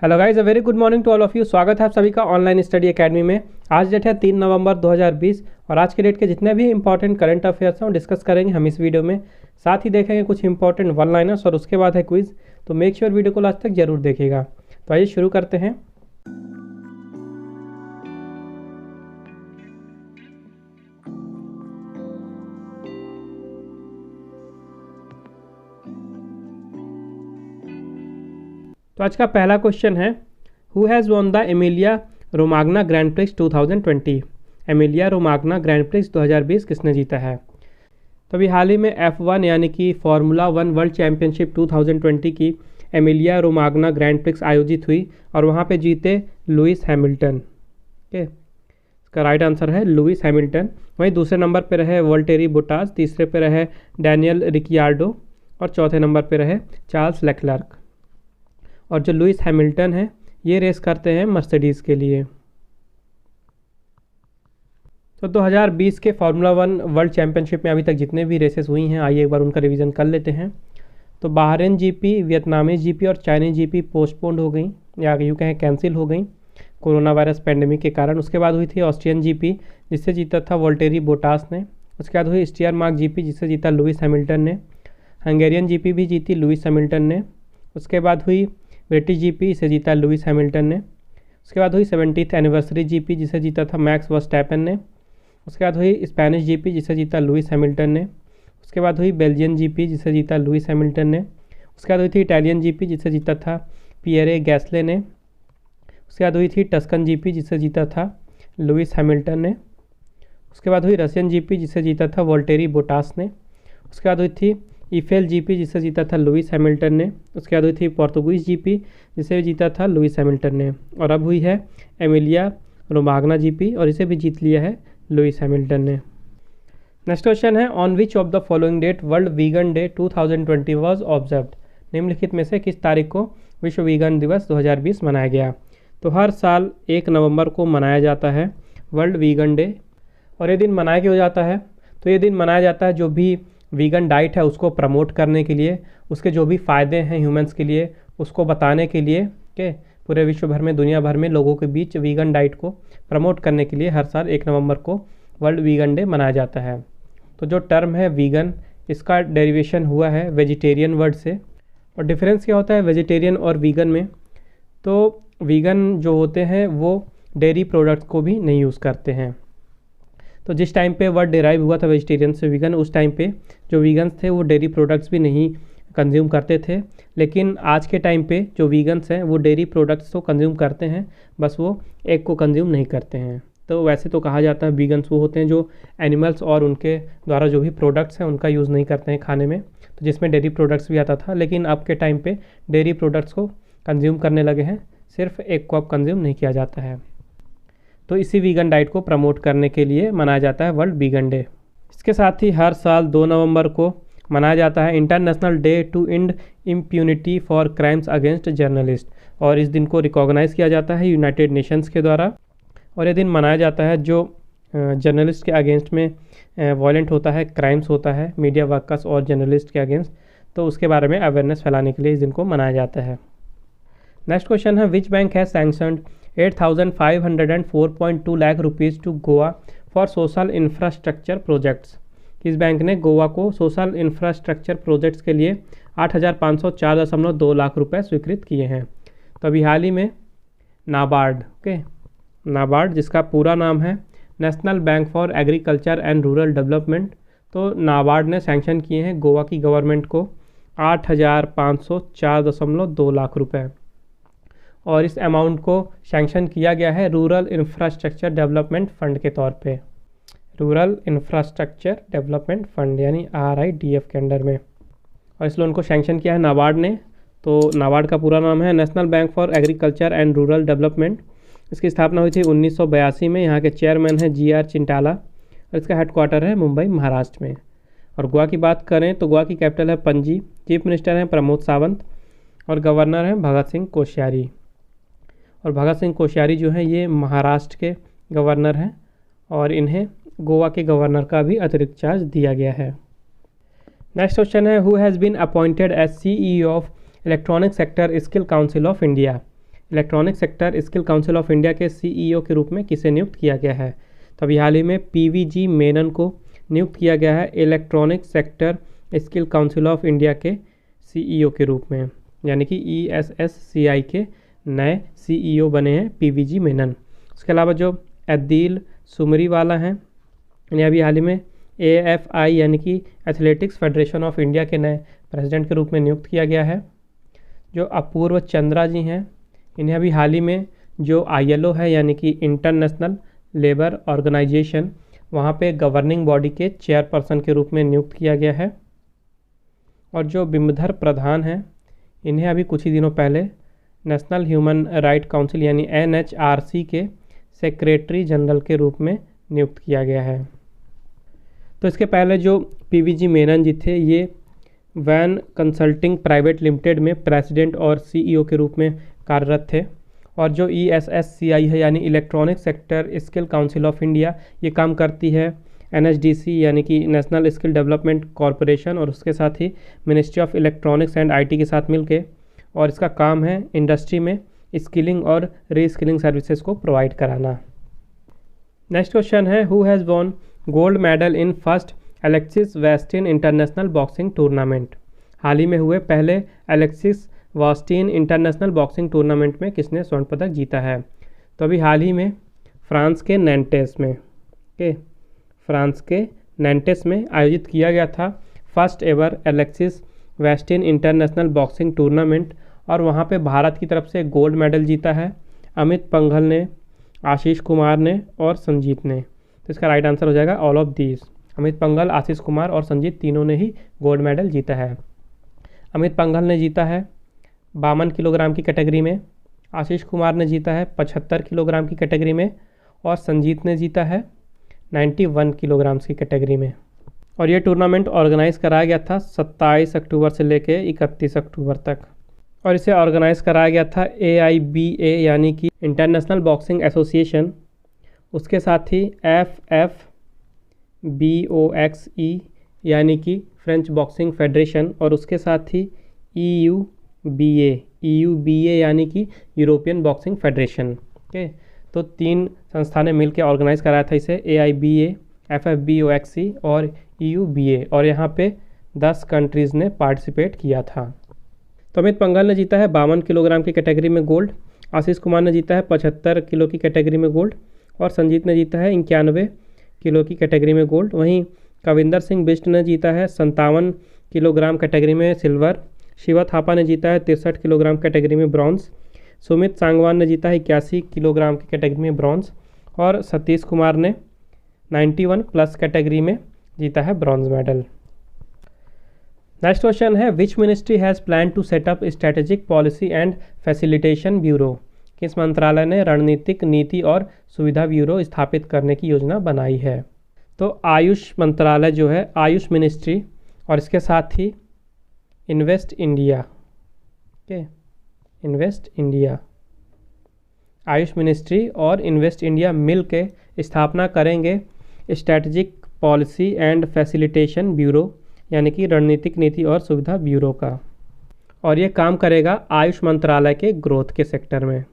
Hello guys, a very good morning to all of you. स्वागत है आप सभी का ऑनलाइन स्टडी एकेडमी में। आज डेट है 3 नवंबर 2020 और आज के डेट के जितने भी इंपॉर्टेंट करंट अफेयर्स हैं वो डिस्कस करेंगे हम इस वीडियो में। साथ ही देखेंगे कुछ इंपॉर्टेंट वन लाइनर्स और उसके बाद है क्विज। तो मेक श्योर वीडियो को लास्ट तक जरूर देखिएगा। तो आइए शुरू करते हैं। तो आज का पहला क्वेश्चन है, who has won the Emilia Romagna grand prix 2020। Emilia Romagna grand prix 2020 किसने जीता है? तो अभी हाल ही में F1 यानी कि फार्मूला 1 वर्ल्ड चैम्पियनशिप 2020 की एमिलिया रोमाग्ना ग्रैंड प्रिक्स आयोजित हुई और वहाँ पे जीते लुइस हैमिल्टन। ओके, इसका राइट आंसर है लुइस हैमिल्टन। वहीं दूसरे नंबर पर रहे वोल्टेरी बोटास, तीसरे पे रहे डैनियल रिकियार्डो और चौथे नंबर पर रहे चार्ल्स लेक्लर्क। और जो लुइस हैमिल्टन है ये रेस करते हैं मर्सिडीज़ के लिए। तो 2020 के फार्मूला 1 वर्ल्ड चैम्पियनशिप में अभी तक जितने भी रेसेस हुई हैं आइए एक बार उनका रिवीजन कर लेते हैं। तो बहरीन जीपी, वियतनामी जीपी और चाइनीज जीपी पोस्टपोन्ड हो गई या यूँ कहें कैंसिल हो गई कोरोना वायरस पेंडेमिक के कारण। उसके बाद हुई थी ऑस्ट्रियन जीपी जिससे जीता था वोल्टेरी बोटास ने। उसके बाद हुई स्टीयरमार्क जीपी जिससे जीता लुइस हैमिल्टन ने। हंगेरियन जीपी भी जीती लुइस हैमिल्टन ने। उसके बाद हुई ब्रिटिश जीपी, इसे जीता लुइस हैमिल्टन ने। उसके बाद हुई 70th एनिवर्सरी जीपी जिसे जीता था मैक्स वर्स्टैपेन ने। उसके बाद हुई स्पेनिश जीपी जिसे जीता लुइस हैमिल्टन ने। उसके बाद हुई बेल्जियन जीपी जिसे जीता लुइस हैमिल्टन ने। उसके बाद हुई थी इटालियन जीपी जिसे जीता था पियरे गैस्ले ने। उसके बाद हुई थी टस्कन जीपी जिसे जीता था लुइस हैमिल्टन ने। उसके बाद हुई रशियन जीपी जिसे जीता था वोल्टेरी बोटास ने। उसके बाद हुई थी ईफेल जीपी जिसे जीता था लुइस हैमिल्टन ने। उसके बाद हुई थी पोर्तुगीज़ जीपी जिसे जीता था लुइस हैमिल्टन ने। और अब हुई है एमिलिया रोमाग्ना जीपी और इसे भी जीत लिया है लुइस हैमिल्टन ने। नेक्स्ट क्वेश्चन है, on which of the following date world vegan day 2020 was observed. निम्नलिखित में से किस तारीख को विश्व वीगन दिवस 2020 मनाया गया? तो हर साल 1 नवंबर को मनाया जाता है वर्ल्ड वीगन डे। और ये दिन मनाया क्यों जाता है? तो ये दिन मनाया जाता है जो भी वीगन डाइट है उसको प्रमोट करने के लिए, उसके जो भी फ़ायदे हैं ह्यूमंस के लिए उसको बताने के लिए के पूरे विश्व भर में, दुनिया भर में लोगों के बीच वीगन डाइट को प्रमोट करने के लिए हर साल 1 नवंबर को वर्ल्ड वीगन डे मनाया जाता है। तो जो टर्म है वीगन, इसका डेरिवेशन हुआ है वेजिटेरियन वर्ड से। और डिफरेंस क्या होता है वेजिटेरियन और वीगन में? तो वीगन जो होते हैं वो डेयरी प्रोडक्ट्स को भी नहीं यूज़ करते हैं। तो जिस टाइम पे वर्ड डिराइव हुआ था वेजिटेरियन से वीगन, उस टाइम पे जो वीगन्स थे वो डेयरी प्रोडक्ट्स भी नहीं कंज्यूम करते थे। लेकिन आज के टाइम पे जो वीगन्स हैं वो डेयरी प्रोडक्ट्स तो कंज्यूम करते हैं, बस वो एग को कंज्यूम नहीं करते हैं। तो वैसे तो कहा जाता है वीगन्स वो होते हैं जो एनिमल्स और उनके द्वारा जो भी प्रोडक्ट्स हैं उनका यूज़ नहीं करते हैं खाने में, तो जिसमें डेयरी प्रोडक्ट्स भी आता था। लेकिन अब के टाइम पे डेयरी प्रोडक्ट्स को कंज्यूम करने लगे हैं, सिर्फ एग को अब कंज्यूम नहीं किया जाता है। तो इसी वीगन डाइट को प्रमोट करने के लिए मनाया जाता है वर्ल्ड वीगन डे। इसके साथ ही हर साल 2 नवंबर को मनाया जाता है international day to end impunity for crimes against journalist. और इस दिन को रिकॉग्नाइज़ किया जाता है यूनाइटेड नेशंस के द्वारा। और ये दिन मनाया जाता है जो जर्नलिस्ट के अगेंस्ट में वायलेंट होता है, क्राइम्स होता है मीडिया वर्कर्स और जर्नलिस्ट के अगेंस्ट, तो उसके बारे में अवेयरनेस फैलाने के लिए इस दिन को मनाया जाता है। नेक्स्ट क्वेश्चन है, which bank has sanctioned 8,504.2 lakh rupees to Goa for social infrastructure projects. किस बैंक ने गोवा को सोशल इंफ्रास्ट्रक्चर प्रोजेक्ट्स के लिए 8,504.2 लाख रुपए स्वीकृत किए हैं? तो अभी हाल ही में नाबार्ड, नाबार्ड जिसका पूरा नाम है national bank for agriculture and rural development, तो नाबार्ड ने सैंक्शन किए हैं गोवा की गवर्नमेंट को 8,504.2 लाख रुपए। और इस अमाउंट को सैंक्शन किया गया है रूरल इंफ्रास्ट्रक्चर डेवलपमेंट फ़ंड के तौर पे, रूरल इंफ्रास्ट्रक्चर डेवलपमेंट फ़ंड यानी RIDF के अंडर में। और इस लोन को सैंक्शन किया है नाबार्ड ने। तो नाबार्ड का पूरा नाम है national bank for agriculture and rural development. इसकी स्थापना हुई थी 1982 में। यहाँ के चेयरमैन हैं GR चिंटाला और इसका हेडक्वार्टर है मुंबई महाराष्ट्र में। और गोवा की बात करें तो गोवा की कैपिटल है पणजी। चीफ मिनिस्टर हैं प्रमोद सावंत और गवर्नर हैं भगत सिंह कोश्यारी। और भगत सिंह कोश्यारी जो हैं ये महाराष्ट्र के गवर्नर हैं और इन्हें गोवा के गवर्नर का भी अतिरिक्त चार्ज दिया गया है। नेक्स्ट क्वेश्चन है, who has been appointed as CEO of electronic sector skill council of India. Electronic sector skill council of India के सीईओ के रूप में किसे नियुक्त किया गया है? तो अभी हाल ही में पीवीजी मेनन को नियुक्त किया गया है electronic sector skill council of India के सीईओ के रूप में, यानी कि ईएसएससीआई के नए सीईओ बने हैं पीवीजी मेनन। उसके अलावा जो अदील सुमरीवाला हैं, इन्हें अभी हाल ही में एएफआई यानी कि एथलेटिक्स फेडरेशन ऑफ इंडिया के नए प्रेसिडेंट के रूप में नियुक्त किया गया है। जो अपूर्व चंद्रा जी हैं, इन्हें अभी हाल ही में जो आईएलओ है यानी कि इंटरनेशनल लेबर ऑर्गेनाइजेशन, वहाँ पे गवर्निंग बॉडी के चेयरपर्सन के रूप में नियुक्त किया गया है। और जो बिम्बधर प्रधान हैं, इन्हें अभी कुछ ही दिनों पहले नेशनल ह्यूमन राइट काउंसिल यानी एनएचआरसी के सेक्रेटरी जनरल के रूप में नियुक्त किया गया है। तो इसके पहले जो पीवीजी मेनन जी थे, ये वैन कंसल्टिंग प्राइवेट लिमिटेड में प्रेसिडेंट और सीईओ के रूप में कार्यरत थे। और जो ईएसएससीआई है यानी electronic sector skill council of India, ये काम करती है एनएचडीसी यानी कि नेशनल स्किल डेवलपमेंट कॉरपोरेशन और उसके साथ ही ministry of electronics and IT के साथ मिलके, और इसका काम है इंडस्ट्री में स्किलिंग और रीस्किलिंग सर्विसेज को प्रोवाइड कराना। नेक्स्ट क्वेश्चन है, who has won gold medal in first Alexis Vastine international boxing tournament? हाल ही में हुए पहले Alexis Vastine international boxing tournament में किसने स्वर्ण पदक जीता है? तो अभी हाल ही में फ्रांस के नैंटेस में आयोजित किया गया था first ever Alexis Vastine international boxing tournament, और वहाँ पे भारत की तरफ से गोल्ड मेडल जीता है अमित पंघल ने, आशीष कुमार ने और संजीत ने। तो इसका राइट आंसर हो जाएगा all of these. Amit Panghal, Ashish Kumar और संजीत तीनों ने ही गोल्ड मेडल जीता है। अमित पंघल ने जीता है 52 किलोग्राम की कैटेगरी में, आशीष कुमार ने जीता है 75 किलोग्राम की कैटेगरी में और संजीत ने जीता है 91 किलोग्राम की कैटेगरी में। और ये टूर्नामेंट ऑर्गेनाइज कराया गया था 27 अक्टूबर से लेकर 31 अक्टूबर तक, और इसे ऑर्गेनाइज कराया गया था AIBA यानी कि इंटरनेशनल बॉक्सिंग एसोसिएशन, उसके साथ ही FFBOXE यानी कि फ्रेंच बॉक्सिंग फेडरेशन, और उसके साथ ही EUBA यानी कि यूरोपियन बॉक्सिंग फेडरेशन के। तो 3 संस्था ने मिलकर ऑर्गेनाइज कराया था इसे, AIBA, FFBOXE और EUBA, और यहाँ पे 10 कंट्रीज़ ने पार्टिसिपेट किया था। तो अमित पंघल ने जीता है 52 किलोग्राम की कैटेगरी में गोल्ड, आशीष कुमार ने जीता है 75 किलो की कैटेगरी में गोल्ड और संजीत ने जीता है 91 किलो की कैटेगरी में गोल्ड। वहीं कविंदर सिंह बिष्ट ने जीता है 57 किलोग्राम कैटेगरी में सिल्वर, शिवा थापा ने जीता है 63 किलोग्राम कैटेगरी में ब्रॉन्ज, सुमित सांगवान ने जीता है 81 किलोग्राम की कैटेगरी में ब्रॉन्ज और सतीश कुमार ने 91 प्लस कैटेगरी में जीता है ब्रॉन्ज मेडल। नेक्स्ट क्वेश्चन है, which ministry has plan to set up strategic policy and facilitation bureau? किस मंत्रालय ने रणनीतिक नीति और सुविधा ब्यूरो स्थापित करने की योजना बनाई है? तो आयुष मंत्रालय जो है, आयुष मिनिस्ट्री और इसके साथ ही इन्वेस्ट इंडिया आयुष मिनिस्ट्री और इन्वेस्ट इंडिया मिल के स्थापना करेंगे strategic policy and facilitation bureau यानी कि रणनीतिक नीति और सुविधा ब्यूरो का, और ये काम करेगा आयुष मंत्रालय के ग्रोथ के सेक्टर में।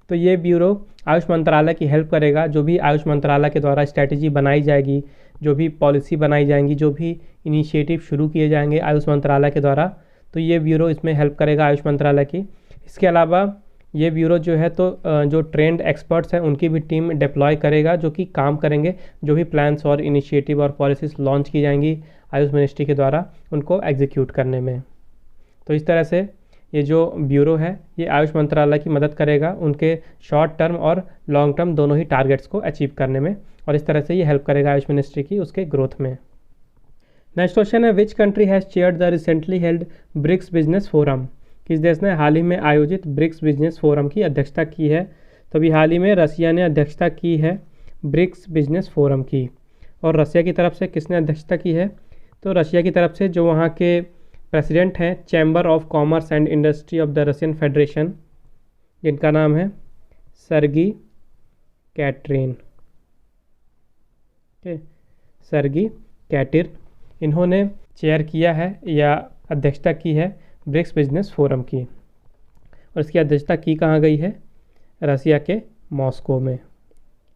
तो ये ब्यूरो आयुष मंत्रालय की हेल्प करेगा, जो भी आयुष मंत्रालय के द्वारा स्ट्रैटेजी बनाई जाएगी, जो भी पॉलिसी बनाई जाएंगी, जो भी इनिशिएटिव शुरू किए जाएंगे आयुष मंत्रालय के द्वारा, तो ये ब्यूरो इसमें हेल्प करेगा आयुष मंत्रालय की। इसके अलावा ये ब्यूरो जो है तो जो ट्रेंड एक्सपर्ट्स हैं उनकी भी टीम डिप्लॉय करेगा, जो कि काम करेंगे जो भी प्लान्स और इनिशिएटिव और पॉलिसीज़ लॉन्च की जाएंगी आयुष मिनिस्ट्री के द्वारा उनको एग्जीक्यूट करने में। तो इस तरह से ये जो ब्यूरो है ये आयुष मंत्रालय की मदद करेगा उनके शॉर्ट टर्म और लॉन्ग टर्म दोनों ही टारगेट्स को अचीव करने में, और इस तरह से ये हेल्प करेगा आयुष मिनिस्ट्री की उसके ग्रोथ में। नेक्स्ट क्वेश्चन है, which country has chaired the recently held BRICS business forum? किस देश ने हाल ही में आयोजित ब्रिक्स बिजनेस फोरम की अध्यक्षता की है? तो अभी हाल ही में रसिया ने अध्यक्षता की है ब्रिक्स बिजनेस फोरम की। और रसिया की तरफ से किसने अध्यक्षता की है? तो रशिया की तरफ से जो वहाँ के प्रेसिडेंट हैं chamber of commerce and industry of the Russian federation, जिनका नाम है सर्गी कैटरिन, सर्गी कैटिर, इन्होंने चेयर किया है या अध्यक्षता की है ब्रिक्स बिजनेस फोरम की। और इसकी अध्यक्षता की कहाँ गई है? रसिया के मॉस्को में।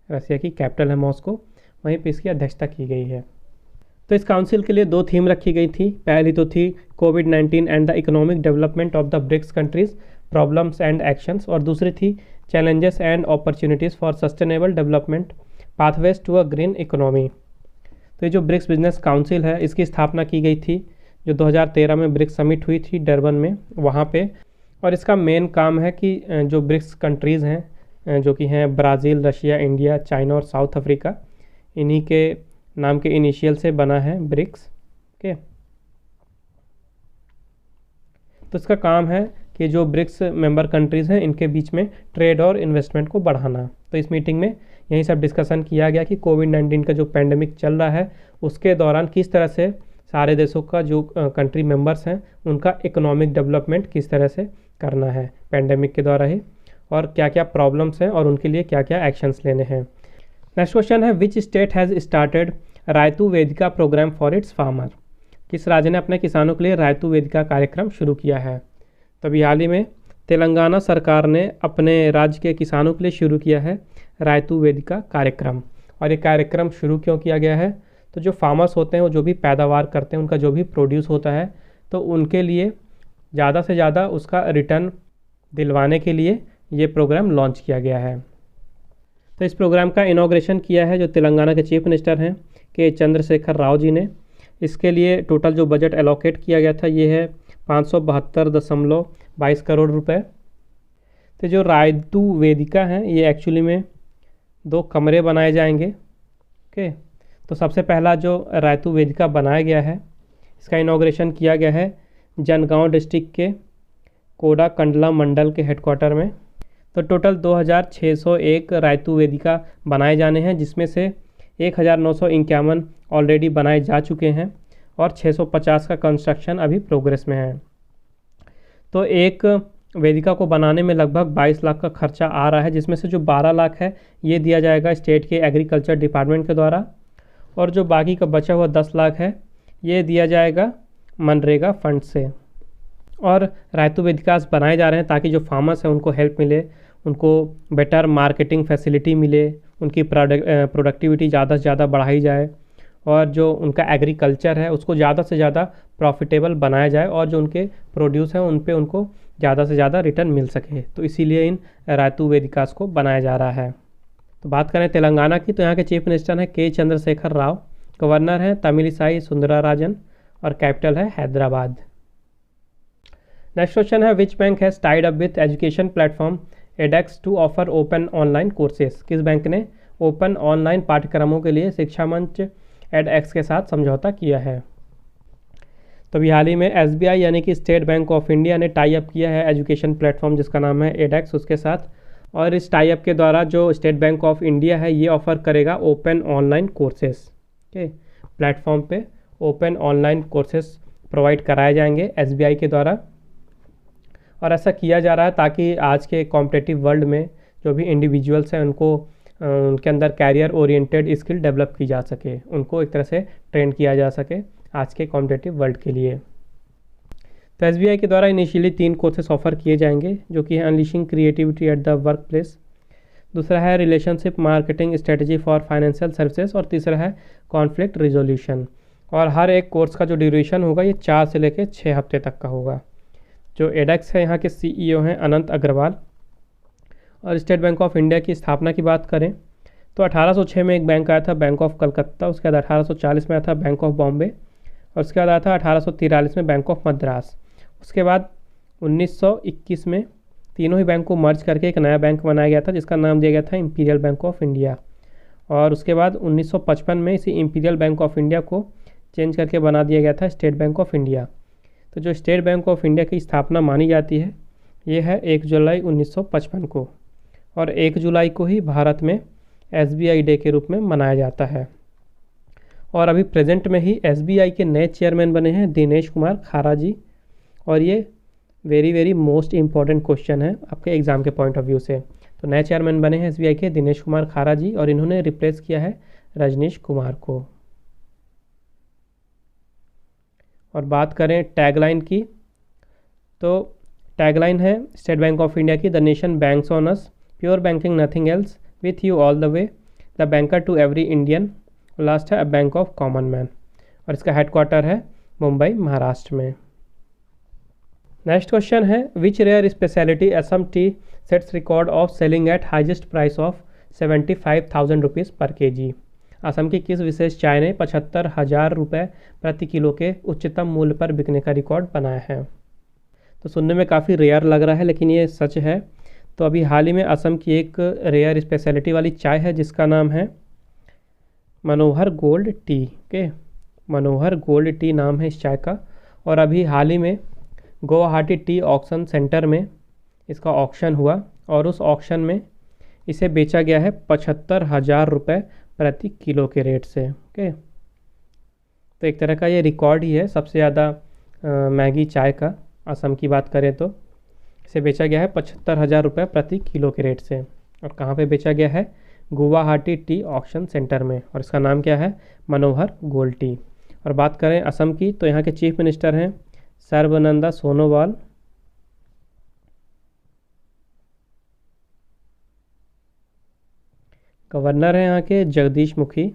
रसिया की कैपिटल है मॉस्को, वहीं पे इसकी अध्यक्षता की गई है। तो इस काउंसिल के लिए 2 थीम रखी गई थी। पहली तो थी कोविड-19 and the economic development of the BRICS countries, problems and actions, और दूसरी थी challenges and opportunities for sustainable development, pathways to a green economy. तो ये जो ब्रिक्स बिजनेस काउंसिल है, इसकी स्थापना की गई थी जो 2013 में ब्रिक्स समिट हुई थी डरबन में, वहाँ पे। और इसका मेन काम है कि जो ब्रिक्स कंट्रीज़ हैं, जो कि हैं ब्राज़ील, रशिया, इंडिया, चाइना और साउथ अफ्रीका, इन्हीं के नाम के इनिशियल से बना है ब्रिक्स। ओके, तो इसका काम है कि जो ब्रिक्स मेंबर कंट्रीज़ हैं इनके बीच में ट्रेड और इन्वेस्टमेंट को बढ़ाना। तो इस मीटिंग में यही सब डिस्कशन किया गया कि कोविड-19 का जो पेंडेमिक चल रहा है उसके दौरान किस तरह से सारे देशों का जो कंट्री मेंबर्स हैं उनका इकोनॉमिक डेवलपमेंट किस तरह से करना है पेंडेमिक के द्वारा ही, और क्या क्या प्रॉब्लम्स हैं और उनके लिए क्या क्या एक्शंस लेने हैं। नेक्स्ट क्वेश्चन है, which state has started Rythu Vedika programme for its farmer? किस राज्य ने अपने किसानों के लिए रायतू वेदिका कार्यक्रम शुरू किया है? तो अभी हाल ही में तेलंगाना सरकार ने अपने राज्य के किसानों के लिए शुरू किया है रायतू वेदिका कार्यक्रम। और ये कार्यक्रम शुरू क्यों किया गया है? तो जो फार्मर्स होते हैं वो जो भी पैदावार करते हैं, उनका जो भी प्रोड्यूस होता है, तो उनके लिए ज़्यादा से ज़्यादा उसका रिटर्न दिलवाने के लिए ये प्रोग्राम लॉन्च किया गया है। तो इस प्रोग्राम का इनॉग्रेशन किया है जो तेलंगाना के चीफ मिनिस्टर हैं के चंद्रशेखर राव जी ने। इसके लिए टोटल जो बजट एलोकेट किया गया था ये है 572.22 करोड़ रुपए। तो जो रायतू वेदिका है ये एक्चुअली में 2 कमरे बनाए जाएंगे। ओके, तो सबसे पहला जो रायतू वेदिका बनाया गया है इसका इनॉग्रेशन किया गया है जनगांव डिस्ट्रिक्ट के कोडा कंडला मंडल के हेडक्वार्टर में। तो टोटल 2601 रायतू वेदिका बनाए जाने हैं, जिसमें से 1951 ऑलरेडी बनाए जा चुके हैं और 650 का कंस्ट्रक्शन अभी प्रोग्रेस में है। तो एक वेदिका को बनाने में लगभग 22 लाख का खर्चा आ रहा है, जिसमें से जो 12 लाख है ये दिया जाएगा स्टेट के एग्रीकल्चर डिपार्टमेंट के द्वारा, और जो बाकी का बचा हुआ 10 लाख है ये दिया जाएगा मनरेगा फंड से। और रायतू वेदिकास बनाए जा रहे हैं ताकि जो फार्मर्स हैं उनको हेल्प मिले, उनको बेटर मार्केटिंग फैसिलिटी मिले, उनकी प्रोडक्टिविटी ज़्यादा से ज़्यादा बढ़ाई जाए, और जो उनका एग्रीकल्चर है उसको ज़्यादा से ज़्यादा प्रॉफिटेबल बनाया जाए, और जो उनके प्रोड्यूस हैं उन पे उनको ज़्यादा से ज़्यादा रिटर्न मिल सके। तो इसीलिए इन रायतू वेदिकास को बनाया जा रहा है। तो बात करें तेलंगाना की, तो यहाँ के चीफ मिनिस्टर हैं के चंद्रशेखर राव, गवर्नर हैं तमिलिसाई सुंदराराजन, और कैपिटल है हैदराबाद। नेक्स्ट क्वेश्चन है, which bank has tied up with education platform edX to offer open online courses? किस बैंक ने ओपन ऑनलाइन पाठ्यक्रमों के लिए शिक्षा मंच एडएक्स के साथ समझौता किया है? तो अभी हाल ही में एसबीआई यानी कि स्टेट बैंक ऑफ इंडिया ने टाई अप किया है एजुकेशन प्लेटफॉर्म जिसका नाम है एडेक्स उसके साथ, और इस टाई अप के द्वारा जो स्टेट बैंक ऑफ इंडिया है ये ऑफ़र करेगा ओपन ऑनलाइन कोर्सेज के प्लेटफॉर्म पे ओपन ऑनलाइन कोर्सेज प्रोवाइड कराए जाएंगे एसबीआई के द्वारा। और ऐसा किया जा रहा है ताकि आज के कॉम्पिटिटिव वर्ल्ड में जो भी इंडिविजुअल्स हैं उनको उनके अंदर कैरियर ओरिएंटेड स्किल डेवलप की जा सके, उनको एक तरह से ट्रेन किया जा सके आज के कॉम्पिटिटिव वर्ल्ड के लिए। तो एसबीआई के द्वारा इनिशियली 3 कोर्सेस ऑफर किए जाएंगे जो कि है unleashing creativity at the work place, दूसरा है relationship marketing strategy for financial services, और तीसरा है कॉन्फ्लिक्ट रिजोल्यूशन। और हर एक कोर्स का जो ड्यूरेशन होगा ये 4 से लेकर 6 हफ्ते तक का होगा। जो एडेक्स है यहाँ के सीईओ हैं अनंत अग्रवाल। और स्टेट बैंक ऑफ इंडिया की स्थापना की बात करें तो 1806 में एक बैंक आया था बैंक ऑफ कलकत्ता, उसके बाद 1840 में आया था बैंक ऑफ बॉम्बे, और उसके बाद आया था 1843 में बैंक ऑफ मद्रास। उसके बाद 1921 में तीनों ही बैंक को मर्ज करके एक नया बैंक बनाया गया था जिसका नाम दिया गया था इंपीरियल बैंक ऑफ इंडिया। और उसके बाद 1955 में इसी इंपीरियल बैंक ऑफ इंडिया को चेंज करके बना दिया गया था स्टेट बैंक ऑफ इंडिया। तो जो स्टेट बैंक ऑफ इंडिया की स्थापना मानी जाती है ये है 1 जुलाई 1955 को, और 1 जुलाई को ही भारत में एसबीआई डे के रूप में मनाया जाता है। और अभी प्रेजेंट में ही एसबीआई के नए चेयरमैन बने हैं दिनेश कुमार खारा जी, और ये वेरी मोस्ट इम्पॉर्टेंट क्वेश्चन है आपके एग्ज़ाम के पॉइंट ऑफ व्यू से। तो नए चेयरमैन बने हैं एसबीआई के दिनेश कुमार खारा जी, और इन्होंने रिप्लेस किया है रजनीश कुमार को। और बात करें टैगलाइन की, तो टैगलाइन है स्टेट बैंक ऑफ इंडिया की, the nation banks on us, pure banking nothing else, with you all the way, the banker to every Indian. Last है a bank of common man, और इसका headquarter है मुंबई महाराष्ट्र में। Next question है which rare speciality Assam tea sets record of selling at highest price of 75,000 rupees per KG. Assam की किस विशेष चाय ने 75,000 रुपये प्रति किलो के उच्चतम मूल्य पर बिकने का रिकॉर्ड बनाया है। तो सुनने में काफ़ी रेयर लग रहा है लेकिन ये सच है। तो अभी हाल ही में असम की एक रेयर स्पेशलिटी वाली चाय है जिसका नाम है मनोहर गोल्ड टी के, मनोहर गोल्ड टी नाम है इस चाय का। और अभी हाल ही में गुवाहाटी टी ऑक्शन सेंटर में इसका ऑक्शन हुआ और उस ऑक्शन में इसे बेचा गया है 75,000 रुपये प्रति किलो के रेट से। ओके, तो एक तरह का ये रिकॉर्ड ही है सबसे ज़्यादा महंगी चाय का। असम की बात करें तो इसे बेचा गया है 75,000 रुपये प्रति किलो के रेट से। और कहाँ पे बेचा गया है? गुवाहाटी टी ऑक्शन सेंटर में, और इसका नाम क्या है? मनोहर गोल्ड टी। और बात करें असम की तो यहाँ के चीफ मिनिस्टर हैं सर्बानंद सोनोवाल। गवर्नर हैं यहाँ के जगदीश मुखी।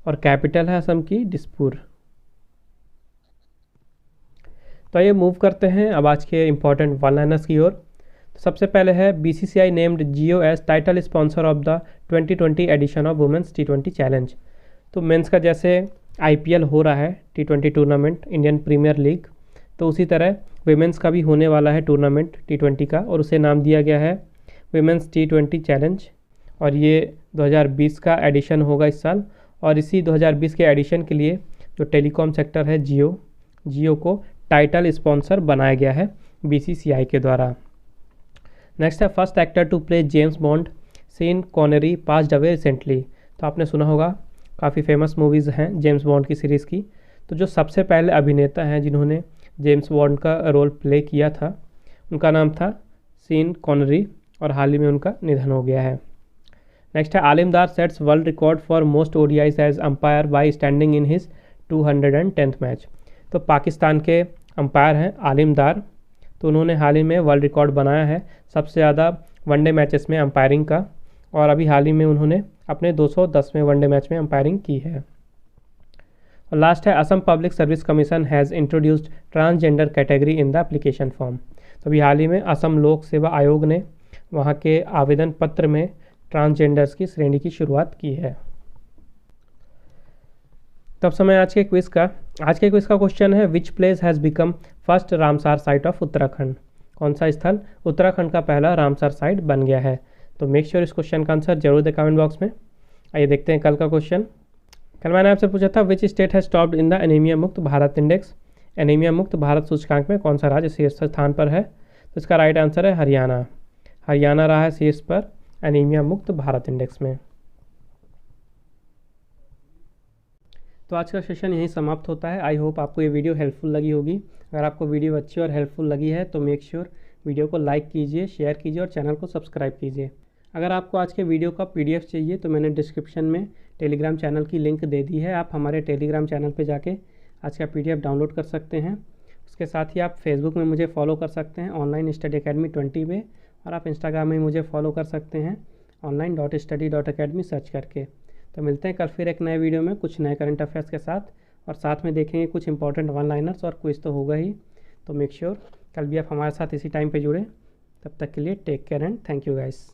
और कैपिटल है असम की दिसपुर। तो आइए मूव करते हैं अब आज के इम्पॉर्टेंट वन लाइनर्स की ओर। तो सबसे पहले है BCCI named Jio as title sponsor of the 2020 edition of women's T20 challenge. तो मेंस का जैसे IPL हो रहा है T20 tournament, Indian premiere league, तो उसी तरह वुमेंस का भी होने वाला है टूर्नामेंट T20 का, और उसे नाम दिया गया है वुमेंस T20 चैलेंज। और ये 2020 का एडिशन होगा इस साल। और इसी 2020 के एडिशन के लिए जो टेलीकॉम सेक्टर है जियो को टाइटल स्पॉन्सर बनाया गया है BCCI के द्वारा। नेक्स्ट है first actor to play James Bond Sean Connery passed away recently. तो आपने सुना होगा, काफ़ी फेमस मूवीज़ हैं जेम्स बॉन्ड की सीरीज़ की। तो जो सबसे पहले अभिनेता हैं जिन्होंने जेम्स बॉन्ड का रोल प्ले किया था उनका नाम था सीन कॉनेरी, और हाल ही में उनका निधन हो गया है। नेक्स्ट है Aleem Dar sets world record for most ODIs as umpire by standing in his 210th match. तो पाकिस्तान के अंपायर हैं आलिम दार, तो उन्होंने हाल ही में वर्ल्ड रिकॉर्ड बनाया है सबसे ज़्यादा वनडे मैचेस में अंपायरिंग का। और अभी हाल ही में उन्होंने अपने 210वें वनडे मैच में अंपायरिंग की है। और लास्ट है Assam public service commission has introduced transgender category in the application form. तो अभी हाल ही में असम लोक सेवा आयोग ने वहाँ के आवेदन पत्र में ट्रांसजेंडर्स की श्रेणी की शुरुआत की है। तब समय आज के क्विज का क्वेश्चन है which place has become first Ramsar site of Uttarakhand. कौन सा स्थल उत्तराखंड का पहला रामसार साइट बन गया है? तो मेक श्योर इस क्वेश्चन का आंसर जरूर दें कमेंट बॉक्स में। आइए देखते हैं कल का क्वेश्चन। कल मैंने आपसे पूछा था विच state has topped in the anaemia मुक्त भारत इंडेक्स। एनीमिया मुक्त भारत सूचकांक में कौन सा राज्य शीर्ष स्थान पर है? तो इसका राइट आंसर है हरियाणा। हरियाणा रहा है शीर्ष पर एनीमिया मुक्त भारत इंडेक्स में। तो आज का सेशन यहीं समाप्त होता है। आई होप आपको ये वीडियो हेल्पफुल लगी होगी। अगर आपको वीडियो अच्छी और हेल्पफुल लगी है तो मेक श्योर वीडियो को लाइक कीजिए, शेयर कीजिए और चैनल को सब्सक्राइब कीजिए। अगर आपको आज के वीडियो का PDF चाहिए तो मैंने डिस्क्रिप्शन में टेलीग्राम चैनल की लिंक दे दी है। आप हमारे टेलीग्राम चैनल पर जाके आज का PDF डाउनलोड कर सकते हैं। उसके साथ ही आप फेसबुक में मुझे फॉलो कर सकते हैं ऑनलाइन स्टडी अकेडमी 20 में, और आप इंस्टाग्राम में मुझे फॉलो कर सकते हैं online.study.academy सर्च करके। तो मिलते हैं कल फिर एक नए वीडियो में कुछ नए करंट अफेयर्स के साथ, और साथ में देखेंगे कुछ इंपॉर्टेंट वन लाइनर्स और क्विज तो होगा ही। तो मेक श्योर कल भी आप हमारे साथ इसी टाइम पे जुड़े। तब तक के लिए take care and thank you guys.